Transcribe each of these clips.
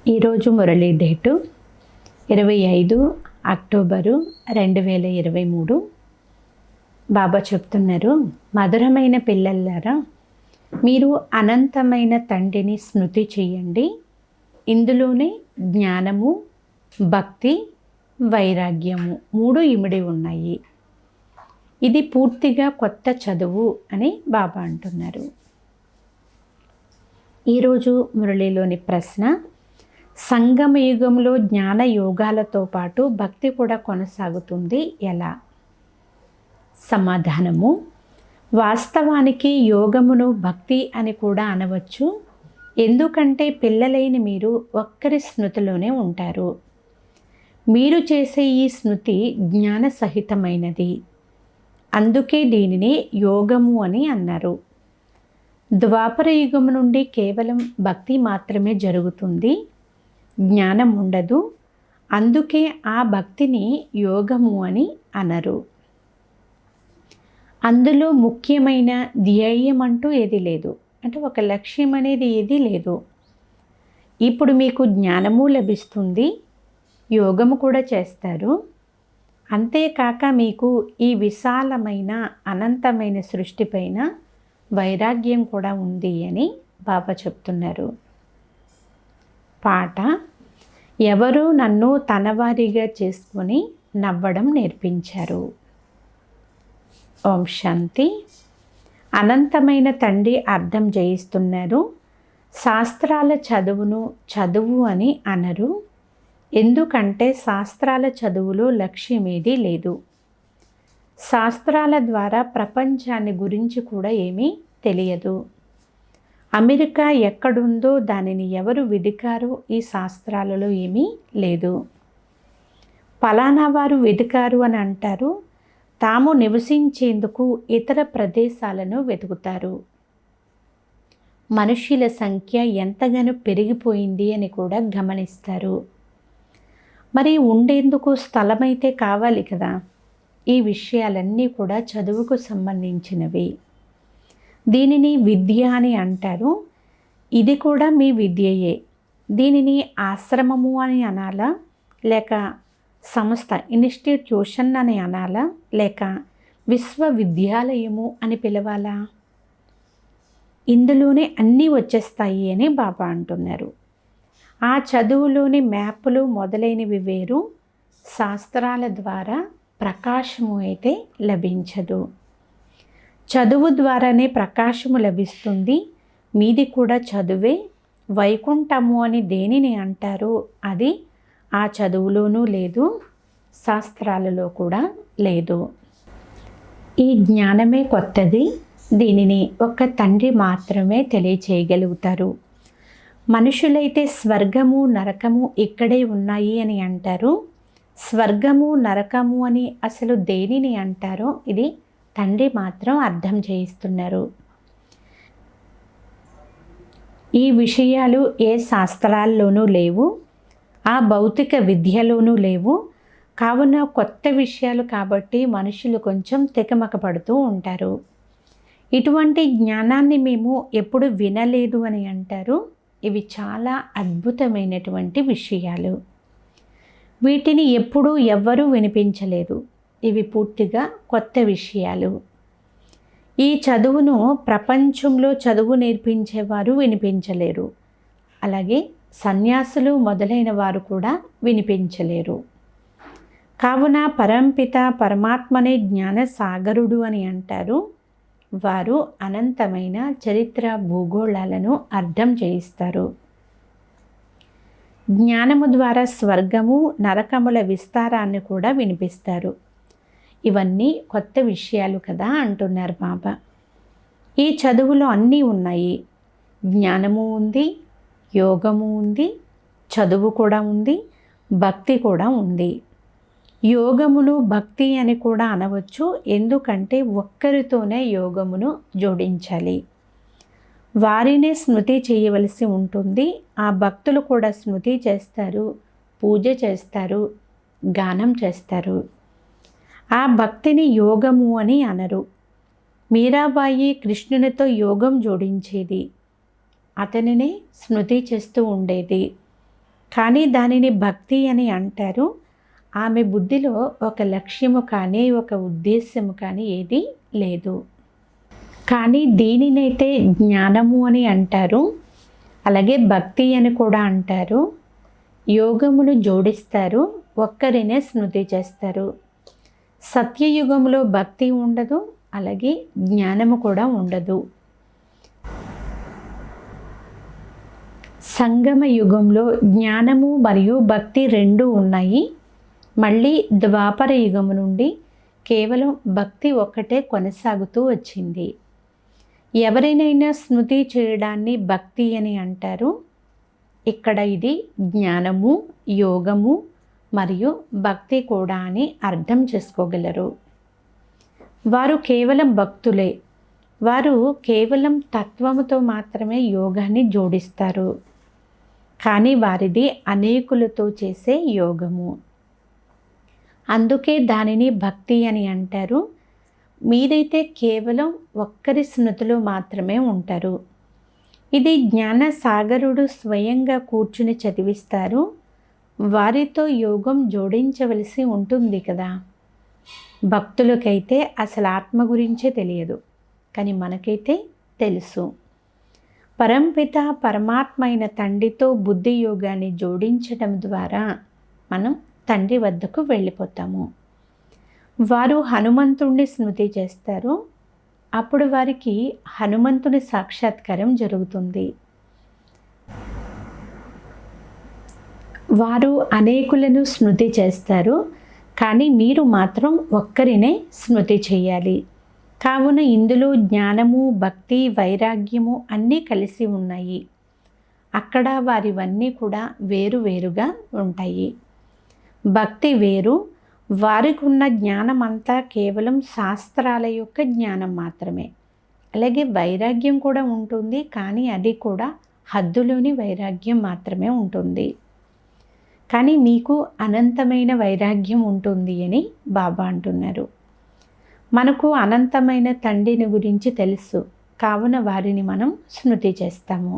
ఈరోజు Murali date 25 October 2023. బాబా చెప్తున్నారు, మధురమైన పిల్లలారా, మీరు అనంతమైన తండ్రిని స్మృతి చేయండి. ఇందులోనే జ్ఞానము, భక్తి, వైరాగ్యము 3 ఇమిడి ఉన్నాయి. ఇది పూర్తిగా కొత్త చదువు అని బాబా అంటున్నారు. ఈరోజు మురళీలోని ప్రశ్న, సంగమ యుగంలో జ్ఞాన యోగాలతో పాటు భక్తి కూడా కొనసాగుతుంది ఎలా? సమాధానము, వాస్తవానికి యోగమును భక్తి అని కూడా అనవచ్చు. ఎందుకంటే పిల్లలైన మీరు ఒక్కరి స్మృతిలోనే ఉంటారు. మీరు చేసే ఈ స్మృతి జ్ఞాన సహితమైనది. అందుకే దీనిని యోగము అని అన్నారు. ద్వాపర యుగము నుండి కేవలం భక్తి మాత్రమే జరుగుతుంది, జ్ఞానం ఉండదు. అందుకే ఆ భక్తిని యోగము అని అనరు. అందులో ముఖ్యమైన ధ్యేయం అంటూ ఏది లేదు, అంటే ఒక లక్ష్యం అనేది ఏది లేదు. ఇప్పుడు మీకు జ్ఞానము లభిస్తుంది, యోగము కూడా చేస్తారు. అంతేకాక మీకు ఈ విశాలమైన అనంతమైన సృష్టిపైన వైరాగ్యం కూడా ఉంది అని బాబా చెప్తున్నారు. పాట, ఎవరు నన్ను తనవారిగా చేసుకొని నవ్వడం నేర్పించారు. ఓం శాంతి. అనంతమైన తండ్రి అర్థం చేయిస్తున్నారు. శాస్త్రాల చదువును చదువు అని అనరు. ఎందుకంటే శాస్త్రాల చదువులో లక్ష్యమేదీ లేదు. శాస్త్రాల ద్వారా ప్రపంచాన్ని గురించి కూడా ఏమీ తెలియదు. అమెరికా ఎక్కడుందో దానిని ఎవరు వెదికారో ఈ శాస్త్రాలలో ఏమీ లేదు. ఫలానా వారు వెదికారు అని అంటారు, తాము నివసించేందుకు ఇతర ప్రదేశాలను వెతుకుతారు. మనుష్యుల సంఖ్య ఎంతగానో పెరిగిపోయింది అని కూడా గమనిస్తారు. మరి ఉండేందుకు స్థలమైతే కావాలి కదా. ఈ విషయాలన్నీ కూడా చదువుకు సంబంధించినవి. దీనిని విద్య అని అంటారు. ఇది కూడా మీ విద్యయే. దీనిని ఆశ్రమము అని అనాలా, లేక సంస్థ ఇన్స్టిట్యూషన్ అని అనాలా, లేక విశ్వవిద్యాలయము అని పిలవాలా? ఇందులోనే అన్నీ వచ్చేస్తాయి అని బాబా అంటున్నారు. ఆ చదువులోని మ్యాపులు మొదలైనవి వేరు. శాస్త్రాల ద్వారా ప్రకాశము అయితే లభించదు. చదువు ద్వారానే ప్రకాశము లభిస్తుంది. మీది కూడా చదువే. వైకుంఠము అని దేనిని అంటారో అది ఆ చదువులోనూ లేదు, శాస్త్రాలలో కూడా లేదు. ఈ జ్ఞానమే కొత్తది. దీనిని ఒక్క తండ్రి మాత్రమే తెలియచేయగలుగుతారు. మనుషులైతే స్వర్గము నరకము ఇక్కడే ఉన్నాయి అని అంటారు. స్వర్గము నరకము అని అసలు దేనిని అంటారో ఇది తండ్రి మాత్రం అర్థం చేయిస్తున్నారు. ఈ విషయాలు ఏ శాస్త్రాల్లోనూ లేవు, ఆ భౌతిక విద్యలోనూ లేవు. కావున కొత్త విషయాలు కాబట్టి మనుషులు కొంచెం తికమక పడుతూ ఉంటారు. ఇటువంటి జ్ఞానాన్ని మేము ఎప్పుడు వినలేదు అని అంటారు. ఇవి చాలా అద్భుతమైనటువంటి విషయాలు. వీటిని ఎప్పుడూ ఎవ్వరూ వినిపించలేదు. ఇవి పూర్తిగా కొత్త విషయాలు. ఈ చదువును ప్రపంచంలో చదువు నేర్పించేవారు వినిపించలేరు. అలాగే సన్యాసులు మొదలైన వారు కూడా వినిపించలేరు. కావున పరంపిత పరమాత్మనే జ్ఞాన సాగరుడు అని అంటారు. వారు అనంతమైన చరిత్ర భూగోళాలను అర్థం చేయిస్తారు. జ్ఞానము ద్వారా స్వర్గము నరకముల విస్తారాన్ని కూడా వినిపిస్తారు. ఇవన్నీ కొత్త విషయాలు కదా అంటున్నారు బాబా. ఈ చదువులో అన్నీ ఉన్నాయి. జ్ఞానము ఉంది, యోగము ఉంది, చదువు కూడా ఉంది, భక్తి కూడా ఉంది. యోగమును భక్తి అని కూడా అనవచ్చు. ఎందుకంటే ఒక్కరితోనే యోగమును జోడించాలి. వారినే స్మృతి చేయవలసి ఉంటుంది. ఆ భక్తులు కూడా స్మృతి చేస్తారు, పూజ చేస్తారు, గానం చేస్తారు. ఆ భక్తిని యోగము అని అనరు. మీరాబాయి కృష్ణునితో యోగం జోడించేది. అతనినే స్మృతి చేస్తూ ఉండేది. కానీ దానిని భక్తి అని అంటారు. ఆమె బుద్ధిలో ఒక లక్ష్యము కానీ ఒక ఉద్దేశ్యము కానీ ఏది లేదు. కానీ దీనినైతే జ్ఞానము అని అంటారు, అలాగే భక్తి అని కూడా అంటారు. యోగమును జోడిస్తారు, ఒక్కరినే స్మృతి చేస్తారు. సత్యయుగంలో భక్తి ఉండదు, అలాగే జ్ఞానము కూడా ఉండదు. సంగమ యుగంలో జ్ఞానము మరియు భక్తి రెండూ ఉన్నాయి. మళ్ళీ ద్వాపర యుగము నుండి కేవలం భక్తి ఒక్కటే కొనసాగుతూ వచ్చింది. ఎవరినైనా స్మృతి చేయడాన్ని భక్తి అని అంటారు. ఇక్కడ ఇది జ్ఞానము, యోగము మరియు భక్తి కూడా అని అర్థం చేసుకోగలరు. వారు కేవలం భక్తులే. వారు కేవలం తత్వముతో మాత్రమే యోగాన్ని జోడిస్తారు. కానీ వారిది అనేకులతో చేసే యోగము. అందుకే దానిని భక్తి అని అంటారు. మీరైతే కేవలం ఒక్కరి స్మృతిలో మాత్రమే ఉంటారు. ఇది జ్ఞాన సాగరుడు స్వయంగా కూర్చుని చదివిస్తారు. వారితో యోగం జోడించవలసి ఉంటుంది కదా. భక్తులకైతే అసలు ఆత్మ గురించే తెలియదు, కానీ మనకైతే తెలుసు. పరంపిత పరమాత్మ అయిన తండ్రితో బుద్ధి యోగాన్ని జోడించడం ద్వారా మనం తండ్రి వద్దకు వెళ్ళిపోతాము. వారు హనుమంతుణ్ణి స్మృతి చేస్తారు. అప్పుడు వారికి హనుమంతుని సాక్షాత్కారం జరుగుతుంది. వారు అనేకులను స్మృతి చేస్తారు, కానీ మీరు మాత్రం ఒక్కరినే స్మృతి చేయాలి. కావున ఇందులో జ్ఞానము, భక్తి, వైరాగ్యము అన్నీ కలిసి ఉన్నాయి. అక్కడ వారివన్నీ కూడా వేరువేరుగా ఉంటాయి. భక్తి వేరు. వారికి ఉన్న జ్ఞానం అంతా కేవలం శాస్త్రాల యొక్క జ్ఞానం మాత్రమే. అలాగే వైరాగ్యం కూడా ఉంటుంది, కానీ అది కూడా హద్దులోని వైరాగ్యం మాత్రమే ఉంటుంది. కానీ మీకు అనంతమైన వైరాగ్యం ఉంటుంది అని బాబా అంటున్నారు. మనకు అనంతమైన తండ్రిని గురించి తెలుసు, కావున వారిని మనం స్మృతి చేస్తాము.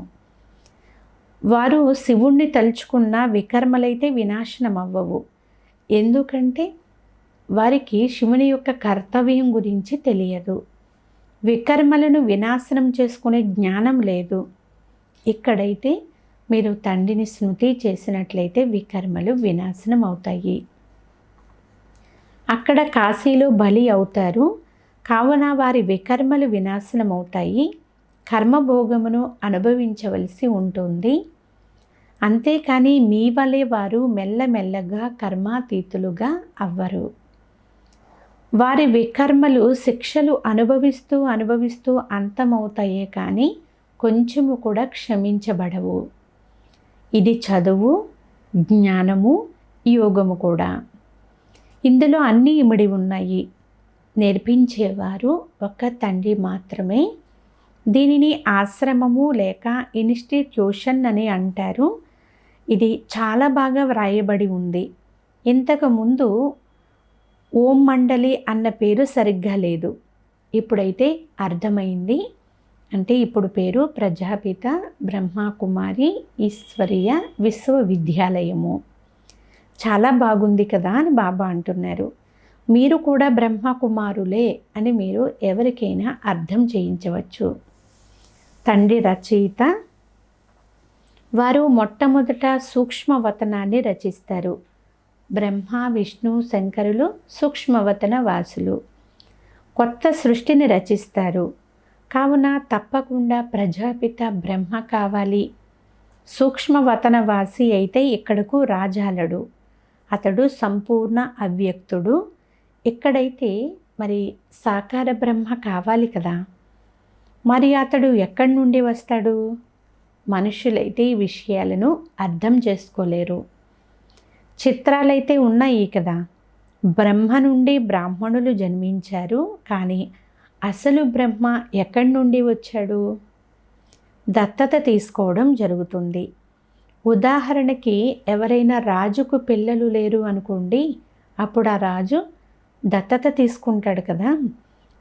వారు శివుణ్ణి తలుచుకున్న వికర్మలైతే వినాశనం అవ్వవు. ఎందుకంటే వారికి శివుని యొక్క కర్తవ్యం గురించి తెలియదు. వికర్మలను వినాశనం చేసుకునే జ్ఞానం లేదు. ఇక్కడైతే మీరు తండ్రిని స్మృతి చేసినట్లయితే వికర్మలు వినాశనం అవుతాయి. అక్కడ కాశీలో బలి అవుతారు, కావున వారి వికర్మలు వినాశనం అవుతాయి. కర్మభోగమును అనుభవించవలసి ఉంటుంది. అంతేకాని మీ వలె వారు మెల్లమెల్లగా కర్మాతీతులుగా అవ్వరు. వారి వికర్మలు శిక్షలు అనుభవిస్తూ అంతమవుతాయే కానీ కొంచెము కూడా క్షమించబడవు. ఇది చదువు, జ్ఞానము, యోగము కూడా. ఇందులో అన్నీ ఇమిడి ఉన్నాయి. నేర్పించేవారు ఒక తండ్రి మాత్రమే. దీనిని ఆశ్రమము లేక ఇన్స్టిట్యూషన్ అని అంటారు. ఇది చాలా బాగా వ్రాయబడి ఉంది. ఇంతకుముందు ఓం మండలి అన్న పేరు సరిగ్గా లేదు. ఇప్పుడైతే అర్థమైంది. అంటే ఇప్పుడు పేరు ప్రజాపిత బ్రహ్మకుమారి ఈశ్వరీయ విశ్వవిద్యాలయము. చాలా బాగుంది కదా అని బాబా అంటున్నారు. మీరు కూడా బ్రహ్మకుమారులే అని మీరు ఎవరికైనా అర్థం చేయించవచ్చు. తండ్రి రచయిత. వారు మొట్టమొదట సూక్ష్మవతనాన్ని రచిస్తారు. బ్రహ్మ, విష్ణు, శంకరులు సూక్ష్మవతన వాసులు. కొత్త సృష్టిని రచిస్తారు. కావున తప్పకుండా ప్రజాపిత బ్రహ్మ కావాలి. సూక్ష్మవతన వాసి అయితే ఇక్కడకు రాజాలడు. అతడు సంపూర్ణ అవ్యక్తుడు. ఇక్కడైతే మరి సాకార బ్రహ్మ కావాలి కదా. మరి అతడు ఎక్కడి నుండి వస్తాడు? మనుషులైతే ఈ విషయాలను అర్థం చేసుకోలేరు. చిత్రాలైతే ఉన్నాయి కదా. బ్రహ్మ నుండి బ్రాహ్మణులు జన్మించారు, కానీ అసలు బ్రహ్మ ఎక్కడి నుండి వచ్చాడు? దత్తత తీసుకోవడం జరుగుతుంది. ఉదాహరణకి ఎవరైనా రాజుకు పిల్లలు లేరు అనుకోండి, అప్పుడు ఆ రాజు దత్తత తీసుకుంటాడు కదా.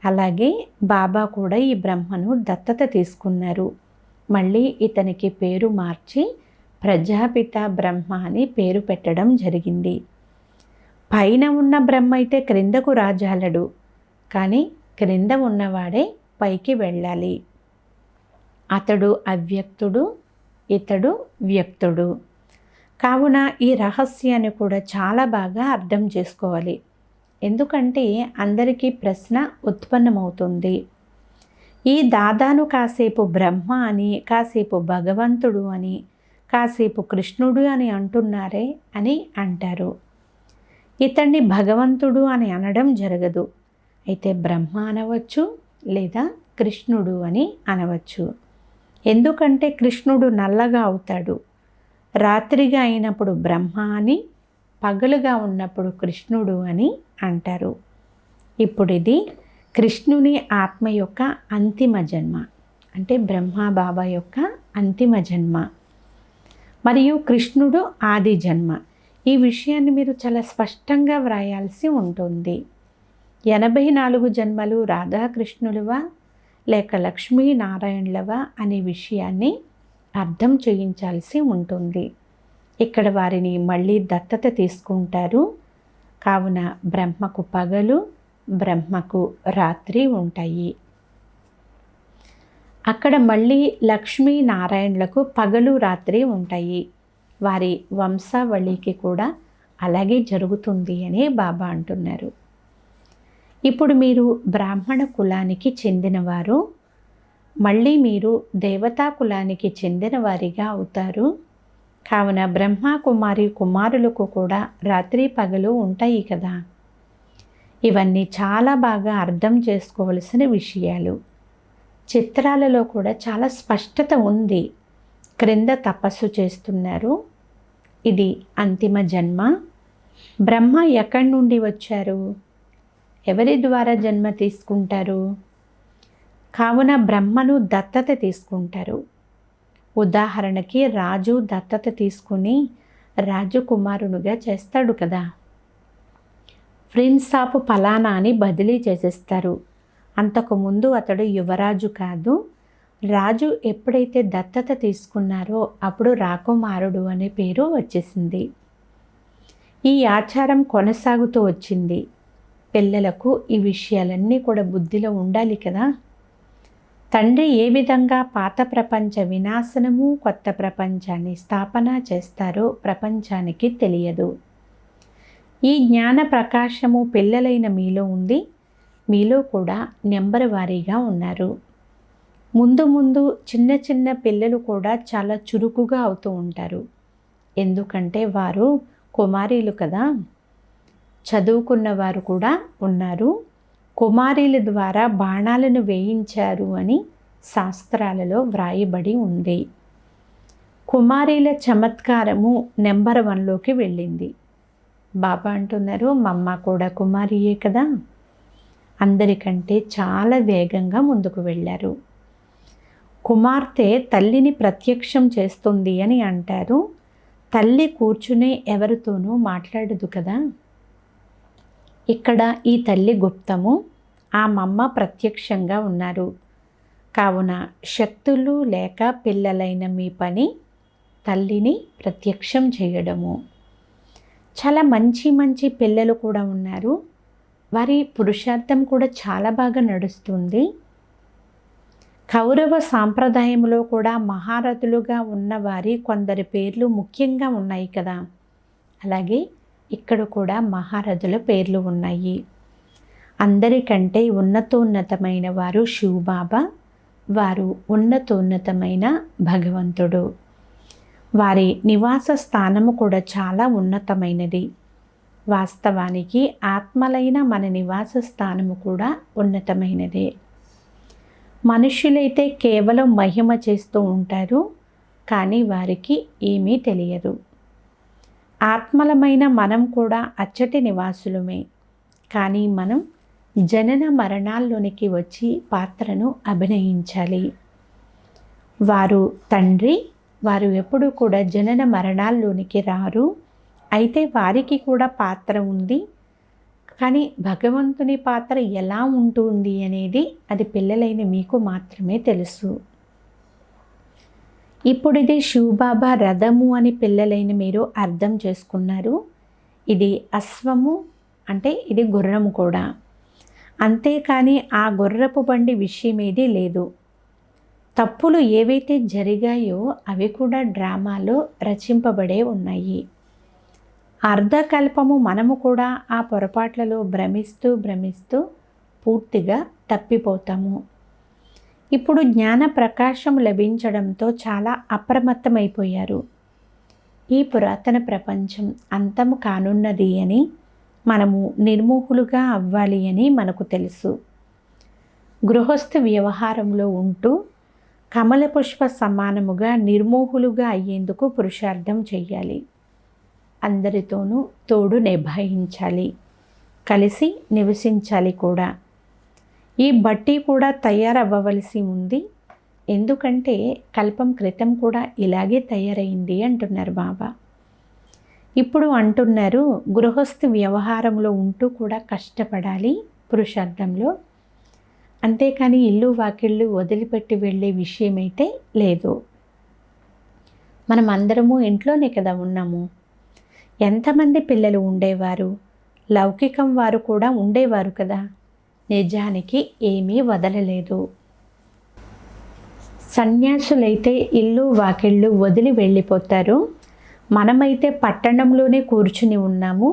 అలాగే బాబా కూడా ఈ బ్రహ్మను దత్తత తీసుకున్నారు. మళ్ళీ ఇతనికి పేరు మార్చి ప్రజాపిత బ్రహ్మ అని పేరు పెట్టడం జరిగింది. పైన ఉన్న బ్రహ్మ అయితే క్రిందకు రాజాలడు, కానీ క్రింద ఉన్నవాడే పైకి వెళ్ళాలి. అతడు అవ్యక్తుడు, ఇతడు వ్యక్తుడు. కావున ఈ రహస్యాన్ని కూడా చాలా బాగా అర్థం చేసుకోవాలి. ఎందుకంటే అందరికీ ప్రశ్న ఉత్పన్నమవుతుంది. ఈ దాదాను కాసేపు బ్రహ్మ అని, కాసేపు భగవంతుడు అని, కాసేపు కృష్ణుడు అని అంటున్నారే అని అంటారు. ఇతన్ని భగవంతుడు అని అనడం జరగదు. అయితే బ్రహ్మ అనవచ్చు, లేదా కృష్ణుడు అని అనవచ్చు. ఎందుకంటే కృష్ణుడు నల్లగా అవుతాడు. రాత్రిగా అయినప్పుడు బ్రహ్మ అని, పగలుగా ఉన్నప్పుడు కృష్ణుడు అని అంటారు. ఇప్పుడు ఇది కృష్ణుని ఆత్మ యొక్క అంతిమ జన్మ, అంటే బ్రహ్మ బాబా యొక్క అంతిమ జన్మ, మరియు కృష్ణుడు ఆది జన్మ. ఈ విషయాన్ని మీరు చాలా స్పష్టంగా వ్రాయాల్సి ఉంటుంది. 84 జన్మలు రాధాకృష్ణులవా లేక లక్ష్మీనారాయణులవా అనే విషయాన్ని అర్థం చేయించాల్సి ఉంటుంది. ఇక్కడ వారిని మళ్ళీ దత్తత తీసుకుంటారు. కావున బ్రహ్మకు పగలు, బ్రహ్మకు రాత్రి ఉంటాయి. అక్కడ మళ్ళీ లక్ష్మీనారాయణులకు పగలు రాత్రి ఉంటాయి. వారి వంశావళికి కూడా అలాగే జరుగుతుంది అని బాబా అంటున్నారు. ఇప్పుడు మీరు బ్రాహ్మణ కులానికి చెందినవారు, మళ్ళీ మీరు దేవతా కులానికి చెందిన వారిగా అవుతారు. కావున బ్రహ్మ కుమారి కుమారులకు కూడా రాత్రి పగలు ఉంటాయి కదా. ఇవన్నీ చాలా బాగా అర్థం చేసుకోవలసిన విషయాలు. చిత్రాలలో కూడా చాలా స్పష్టత ఉంది. క్రింద తపస్సు చేస్తున్నారు. ఇది అంతిమ జన్మ. బ్రహ్మ ఎక్కడి నుండి వచ్చారు? ఎవరి ద్వారా జన్మ తీసుకుంటారు? కావున బ్రహ్మను దత్తత తీసుకుంటారు. ఉదాహరణకి రాజు దత్తత తీసుకుని రాజకుమారునిగా చేస్తాడు కదా. ప్రిన్స్ ఆఫ్ ఫలానా అని బదిలీ చేసేస్తారు. అంతకుముందు అతడు యువరాజు కాదు. రాజు ఎప్పుడైతే దత్తత తీసుకున్నారో అప్పుడు రాకుమారుడు అనే పేరు వచ్చేసింది. ఈ ఆచారం కొనసాగుతూ వచ్చింది. పిల్లలకు ఈ విషయాలన్నీ కూడా బుద్ధిలో ఉండాలి కదా. తండ్రి ఏ విధంగా పాత ప్రపంచ వినాశనము, కొత్త ప్రపంచాన్ని స్థాపన చేస్తారో ప్రపంచానికి తెలియదు. ఈ జ్ఞాన ప్రకాశము పిల్లలైన మీలో ఉంది. మీలో కూడా నెంబర్ వారీగా ఉన్నారు. ముందు ముందు చిన్న చిన్న పిల్లలు కూడా చాలా చురుకుగా అవుతూ ఉంటారు. ఎందుకంటే వారు కుమారీలు కదా. చదువుకున్న వారు కూడా ఉన్నారు. కుమారీల ద్వారా బాణాలను వేయించారు అని శాస్త్రాలలో వ్రాయబడి ఉంది. కుమారీల చమత్కారము నెంబర్ 1లోకి వెళ్ళింది. బాబా అంటున్నారు, మమ్మ కూడా కుమారియే కదా. అందరికంటే చాలా వేగంగా ముందుకు వెళ్ళారు. కుమార్తె తల్లిని ప్రత్యక్షం చేస్తుంది అని అంటారు. తల్లి కూర్చునే ఎవరితోనూ మాట్లాడదు కదా. ఇక్కడ ఈ తల్లి గుప్తము, ఆ మమ్మ ప్రత్యక్షంగా ఉన్నారు. కావున శక్తులు లేక పిల్లలైన మీ పని తల్లిని ప్రత్యక్షం చేయడము. చాలా మంచి మంచి పిల్లలు కూడా ఉన్నారు. వారి పురుషార్థం కూడా చాలా బాగా నడుస్తుంది. కౌరవ సాంప్రదాయంలో కూడా మహారథులుగా ఉన్నవారి కొందరి పేర్లు ముఖ్యంగా ఉన్నాయి కదా. అలాగే ఇక్కడ కూడా మహారథుల పేర్లు ఉన్నాయి. అందరికంటే ఉన్నతోన్నతమైన వారు శివబాబా. వారు ఉన్నతోన్నతమైన భగవంతుడు. వారి నివాస స్థానము కూడా చాలా ఉన్నతమైనది. వాస్తవానికి ఆత్మలైన మన నివాస స్థానము కూడా ఉన్నతమైనదే. మనుష్యులైతే కేవలం మహిమ చేస్తూ ఉంటారు, కానీ వారికి ఏమీ తెలియదు. ఆత్మలమైన మనం కూడా అచ్చటి నివాసులమే, కానీ మనం జనన మరణాల్లోనికి వచ్చి పాత్రను అభినయించాలి. వారు తండ్రి, వారు ఎప్పుడూ కూడా జనన మరణాల్లోనికి రారు. అయితే వారికి కూడా పాత్ర ఉంది. కానీ భగవంతుని పాత్ర ఎలా ఉంటుంది అనేది అది పిల్లలైన మీకు మాత్రమే తెలుసు. ఇప్పుడు ఇది శివబాబా రథము అని పిల్లలైన మీరు అర్థం చేసుకున్నారు. ఇది అశ్వము అంటే ఇది గుర్రము కూడా. అంతేకాని ఆ గుర్రపు బండి విషయం ఏదీ లేదు. తప్పులు ఏవైతే జరిగాయో అవి కూడా డ్రామాలో రచింపబడే ఉన్నాయి. అర్ధకల్పము మనము కూడా ఆ పొరపాట్లలో భ్రమిస్తూ పూర్తిగా తప్పిపోతాము. ఇప్పుడు జ్ఞాన ప్రకాశం లభించడంతో చాలా అప్రమత్తమైపోయారు. ఈ పురాతన ప్రపంచం అంతము కానున్నది అని, మనము నిర్మోహులుగా అవ్వాలి అని మనకు తెలుసు. గృహస్థ వ్యవహారంలో ఉంటూ కమల పుష్ప సమానముగా నిర్మోహులుగా అయ్యేందుకు పురుషార్థం చెయ్యాలి. అందరితోనూ తోడు నిభాయించాలి, కలిసి నివసించాలి కూడా. ఈ బట్టి కూడా తయారవ్వవలసి ఉంది. ఎందుకంటే కల్పం క్రితం కూడా ఇలాగే తయారైంది అంటున్నారు బాబా. ఇప్పుడు అంటున్నారు గృహస్థ వ్యవహారంలో ఉంటూ కూడా కష్టపడాలి పురుషార్థంలో. అంతేకాని ఇల్లు వాకిళ్ళు వదిలిపెట్టి వెళ్ళే విషయమైతే లేదు. మనం అందరము ఇంట్లోనే కదా ఉన్నాము. ఎంతమంది పిల్లలు ఉండేవారు, లౌకికం వారు కూడా ఉండేవారు కదా. నిజానికి ఏమీ వదలలేదు. సన్యాసులైతే ఇల్లు వాకిళ్ళు వదిలి వెళ్ళిపోతారు. మనమైతే పట్టణంలోనే కూర్చుని ఉన్నాము.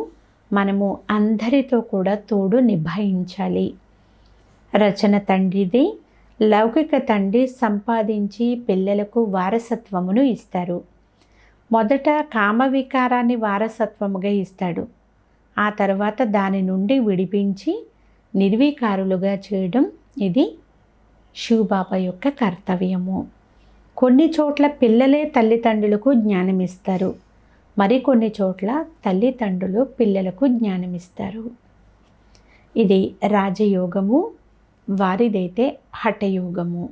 మనము అందరితో కూడా తోడు నిభాయించాలి. రచన తండ్రిది. లౌకిక తండ్రి సంపాదించి పిల్లలకు వారసత్వమును ఇస్తారు. మొదట కామవికారాన్ని వారసత్వముగా ఇస్తాడు. ఆ తర్వాత దాని నుండి విడిపించి నిర్వికారులుగా చేయడం ఇది శివబాబా యొక్క కర్తవ్యము. కొన్ని చోట్ల పిల్లలే తల్లిదండ్రులకు జ్ఞానమిస్తారు. మరికొన్ని చోట్ల తల్లిదండ్రులు పిల్లలకు జ్ఞానమిస్తారు. ఇది రాజయోగము, వారిదైతే హఠయోగము.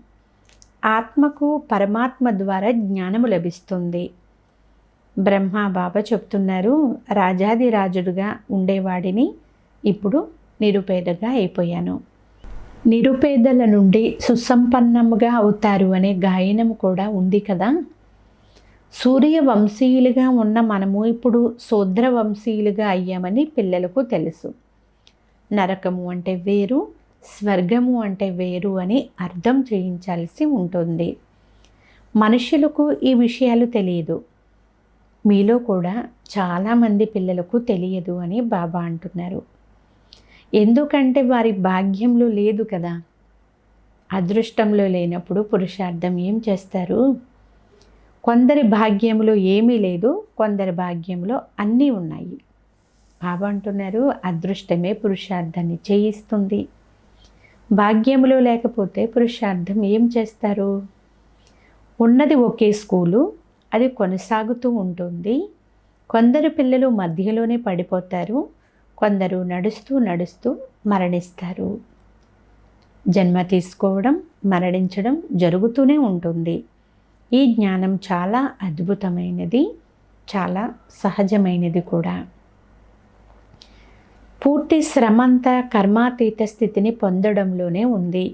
ఆత్మకు పరమాత్మ ద్వారా జ్ఞానము లభిస్తుంది. బ్రహ్మ బాబా చెప్తున్నారు, రాజాదిరాజుడుగా ఉండేవాడిని ఇప్పుడు నిరుపేదగా అయిపోయాను. నిరుపేదల నుండి సుసంపన్నముగా అవుతారు అనే గాయనము కూడా ఉంది కదా. సూర్యవంశీయులుగా ఉన్న మనము ఇప్పుడు శూద్రవంశీయులుగా అయ్యామని పిల్లలకు తెలుసు. నరకము అంటే వేరు, స్వర్గము అంటే వేరు అని అర్థం చేయించాల్సి ఉంటుంది. మనుషులకు ఈ విషయాలు తెలియదు. మీలో కూడా చాలామంది పిల్లలకు తెలియదు అని బాబా అంటున్నారు. ఎందుకంటే వారి భాగ్యంలో లేదు కదా. అదృష్టంలో లేనప్పుడు పురుషార్థం ఏం చేస్తారు? కొందరి భాగ్యంలో ఏమీ లేదు, కొందరి భాగ్యంలో అన్నీ ఉన్నాయి. బాబా అంటున్నారు అదృష్టమే పురుషార్థాన్ని చేయిస్తుంది. భాగ్యంలో లేకపోతే పురుషార్థం ఏం చేస్తారు? ఉన్నది ఒకే స్కూలు, అది కొనసాగుతూ ఉంటుంది. కొందరు పిల్లలు మధ్యలోనే పడిపోతారు, కొందరు నడుస్తూ మరణిస్తారు. జన్మ తీసుకోవడం, మరణించడం జరుగుతూనే ఉంటుంది. ఈ జ్ఞానం చాలా అద్భుతమైనది, చాలా సహజమైనది కూడా. పూర్తి శ్రమంతా కర్మాతీత స్థితిని పొందడంలోనే ఉంది.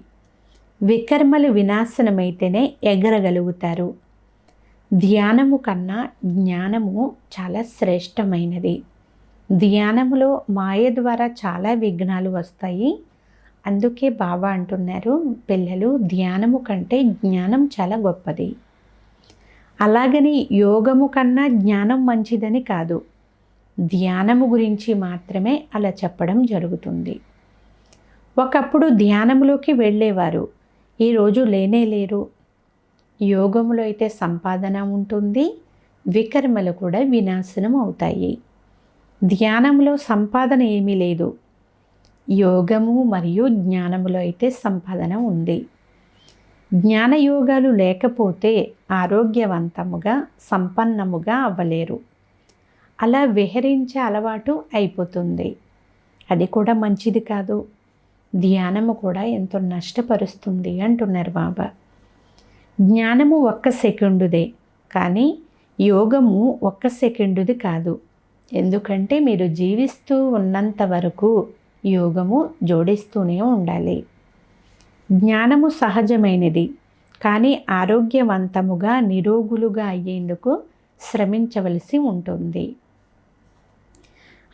వికర్మలు వినాశనమైతేనే ఎగరగలుగుతారు. ధ్యానము కన్నా జ్ఞానము చాలా శ్రేష్టమైనది. ధ్యానములో మాయ ద్వారా చాలా విఘ్నాలు వస్తాయి. అందుకే బాబా అంటున్నారు పిల్లలు ధ్యానము కంటే జ్ఞానం చాలా గొప్పది. అలాగని యోగము కన్నా జ్ఞానం మంచిదని కాదు, ధ్యానము గురించి మాత్రమే అలా చెప్పడం జరుగుతుంది. ఒకప్పుడు ధ్యానములోకి వెళ్ళేవారు, ఈరోజు లేనే లేరు. యోగములో అయితే సంపాదన ఉంటుంది, వికర్మలు కూడా వినాశనం అవుతాయి. ధ్యానంలో సంపాదన ఏమీ లేదు. యోగము మరియు జ్ఞానములో అయితే సంపాదన ఉంది. జ్ఞానయోగాలు లేకపోతే ఆరోగ్యవంతముగా సంపన్నముగా అవ్వలేరు. అలా విహరించే అలవాటు అయిపోతుంది. అది కూడా మంచిది కాదు. ధ్యానము కూడా ఎంతో నష్టపరుస్తుంది అంటున్నారు బాబా. జ్ఞానము 1 సెకండుదే, కానీ యోగము 1 సెకండుది కాదు. ఎందుకంటే మీరు జీవిస్తూ ఉన్నంత వరకు యోగము జోడిస్తూనే ఉండాలి. జ్ఞానము సహజమైనది, కానీ ఆరోగ్యవంతముగా నిరోగులుగా అయ్యేందుకు శ్రమించవలసి ఉంటుంది.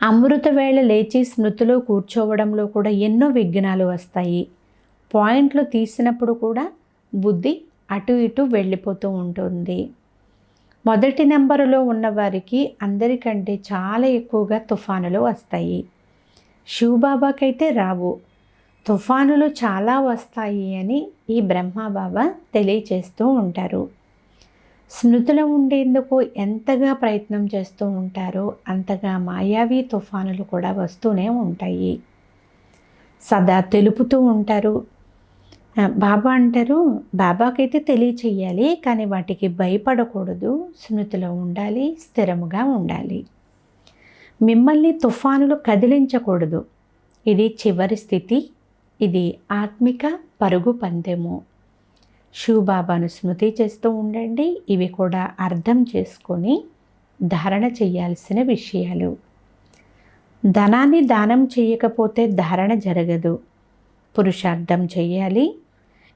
అమృత వేళ లేచి స్మృతిలో కూర్చోవడంలో కూడా ఎన్నో విఘ్నాలు వస్తాయి. పాయింట్లు తీసినప్పుడు కూడా బుద్ధి అటు ఇటు వెళ్ళిపోతూ ఉంటుంది. మొదటి నెంబరులో ఉన్నవారికి అందరికంటే చాలా ఎక్కువగా తుఫానులు వస్తాయి. శివబాబాకైతే రావు, తుఫానులు చాలా వస్తాయి అని ఈ బ్రహ్మబాబా తెలియచేస్తూ ఉంటారు. స్మృతిలో ఉండేందుకు ఎంతగా ప్రయత్నం చేస్తూ ఉంటారో అంతగా మాయావి తుఫానులు కూడా వస్తూనే ఉంటాయి. సదా తెలుపుతూ ఉంటారు. బాబా అంటారు, బాబాకైతే తెలియచేయాలి, కానీ వాటికి భయపడకూడదు, స్మృతిలో ఉండాలి, స్థిరముగా ఉండాలి. మిమ్మల్ని తుఫానులు కదిలించకూడదు. ఇది చివరి స్థితి, ఇది ఆత్మిక పరుగు పందెము. శివబాబాను స్మృతి చేస్తూ ఉండండి. ఇవి కూడా అర్థం చేసుకొని ధారణ చేయాల్సిన విషయాలు. ధనాన్ని దానం చేయకపోతే ధారణ జరగదు. పురుషార్థం చేయాలి.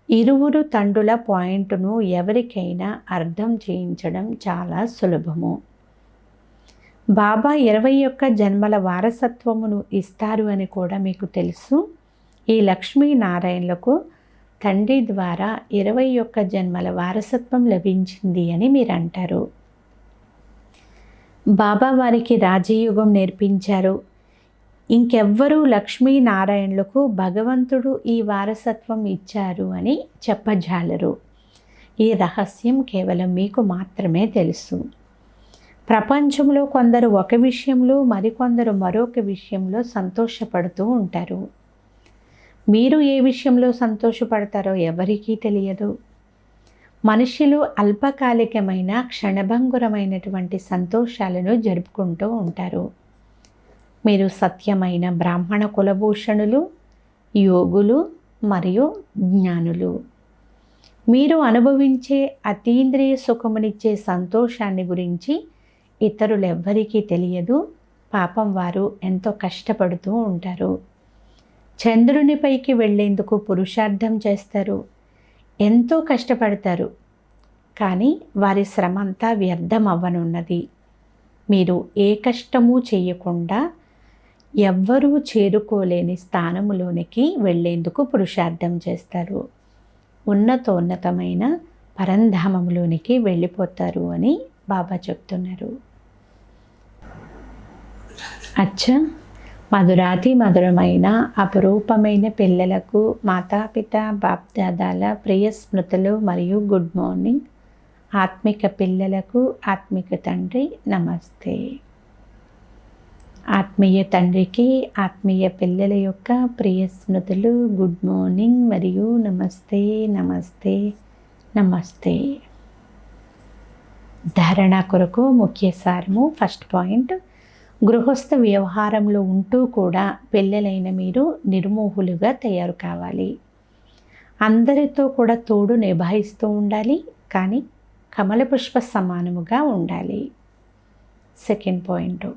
ఇరువురు తండ్రుల పాయింట్ను ఎవరికైనా అర్థం చేయించడం చాలా సులభము. బాబా 21 జన్మల వారసత్వమును ఇస్తారు అని కూడా మీకు తెలుసు. ఈ లక్ష్మీనారాయణలకు తండ్రి ద్వారా 21 జన్మల వారసత్వం లభించింది అని మీరు అంటారు. బాబా వారికి రాజయోగం నేర్పించారు. ఇంకెవ్వరూ లక్ష్మీనారాయణులకు భగవంతుడు ఈ వారసత్వం ఇచ్చారు అని చెప్పజాలరు. ఈ రహస్యం కేవలం మీకు మాత్రమే తెలుసు. ప్రపంచంలో కొందరు ఒక విషయంలో, మరికొందరు మరొక విషయంలో సంతోషపడుతూ ఉంటారు. మీరు ఏ విషయంలో సంతోషపడతారో ఎవరికీ తెలియదు. మనుషులు అల్పకాలికమైన క్షణభంగురమైనటువంటి సంతోషాలను జరుపుకుంటూ ఉంటారు. మీరు సత్యమైన బ్రాహ్మణ కులభూషణులు, యోగులు మరియు జ్ఞానులు. మీరు అనుభవించే అతీంద్రియ సుఖమునిచ్చే సంతోషాన్ని గురించి ఇతరులెవ్వరికీ తెలియదు. పాపం వారు ఎంతో కష్టపడుతూ ఉంటారు. చంద్రునిపైకి వెళ్ళేందుకు పురుషార్థం చేస్తారు, ఎంతో కష్టపడతారు, కానీ వారి శ్రమ అంతా వ్యర్థం అవ్వనున్నది. మీరు ఏ కష్టము చేయకుండా ఎవ్వరూ చేరుకోలేని స్థానములోనికి వెళ్ళేందుకు పురుషార్థం చేస్తారు. ఉన్నతోన్నతమైన పరంధామంలోనికి వెళ్ళిపోతారు అని బాబా చెప్తున్నారు. అచ్చా, మధురాతి మధురమైన అపురూపమైన పిల్లలకు మాతాపిత బాప్దాదాల ప్రియ స్మృతులు మరియు గుడ్ మార్నింగ్. ఆత్మిక పిల్లలకు ఆత్మిక తండ్రి నమస్తే. ఆత్మీయ తండ్రికి ఆత్మీయ పిల్లల యొక్క ప్రియ స్మృతులు, గుడ్ మార్నింగ్ మరియు నమస్తే నమస్తే నమస్తే. ధారణ కొరకు ముఖ్య సారము. ఫస్ట్ పాయింట్, గృహస్థ వ్యవహారంలో ఉంటూ కూడా పిల్లలైన మీరు నిర్మోహులుగా తయారు కావాలి. అందరితో కూడా తోడు నిభాయిస్తూ ఉండాలి, కానీ కమల పుష్ప సమానముగా ఉండాలి. సెకండ్ పాయింట్,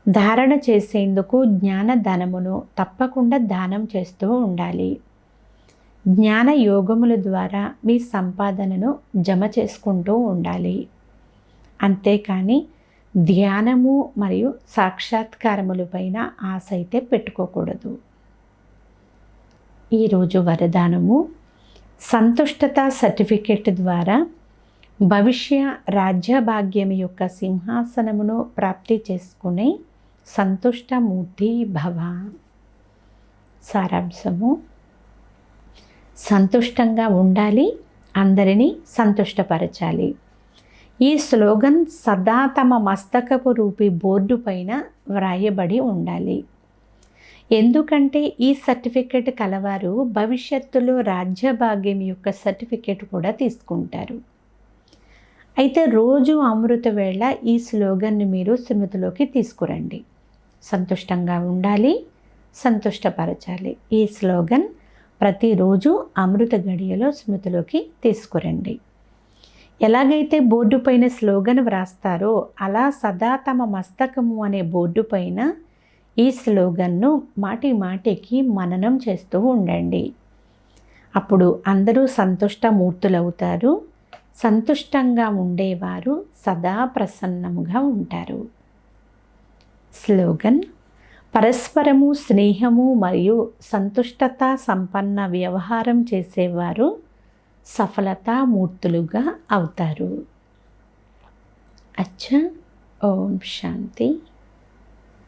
ధారణ చేసేందుకు జ్ఞాన ధనమును తప్పకుండా దానం చేస్తూ ఉండాలి. జ్ఞాన యోగముల ద్వారా మీ సంపాదనను జమ చేసుకుంటూ ఉండాలి. అంతేకాని ధ్యానము మరియు సాక్షాత్కారములపైన ఆశ అయితే పెట్టుకోకూడదు. ఈరోజు వరదానము, సంతుష్టత సర్టిఫికెట్ ద్వారా భవిష్య రాజ్యభాగ్యం యొక్క సింహాసనమును ప్రాప్తి చేసుకునే సంతుష్టమూర్తి భవ. సారాంశము, సంతుష్టంగా ఉండాలి, అందరినీ సంతుష్టపరచాలి. ఈ స్లోగన్ సదా తమ మస్తకపు రూపీ బోర్డు పైన వ్రాయబడి ఉండాలి. ఎందుకంటే ఈ సర్టిఫికెట్ కలవారు భవిష్యత్తులో రాజ్యభాగ్యం యొక్క సర్టిఫికెట్ కూడా తీసుకుంటారు. అయితే రోజు అమృత వేళ ఈ స్లోగన్ని మీరు స్మృతిలోకి తీసుకురండి. సంతుష్టంగా ఉండాలి, సంతుష్టపరచాలి. ఈ స్లోగన్ ప్రతిరోజు అమృత గడియలో స్మృతిలోకి తీసుకురండి. ఎలాగైతే బోర్డు పైన స్లోగన్ వ్రాస్తారో అలా సదా తమ మస్తకము అనే బోర్డు పైన ఈ స్లోగన్ను మాటి మాటికి మననం చేస్తూ ఉండండి. అప్పుడు అందరూ సంతుష్టమూర్తులవుతారు. సంతుష్టంగా ఉండేవారు సదా ప్రసన్నముగా ఉంటారు. స్లోగన్: పరస్పరము స్నేహము మరియు సంతుష్టత సంపన్న వ్యవహారం చేసేవారు సఫలతామూర్తులుగా అవుతారు. అచ్చా. ఓం శాంతి.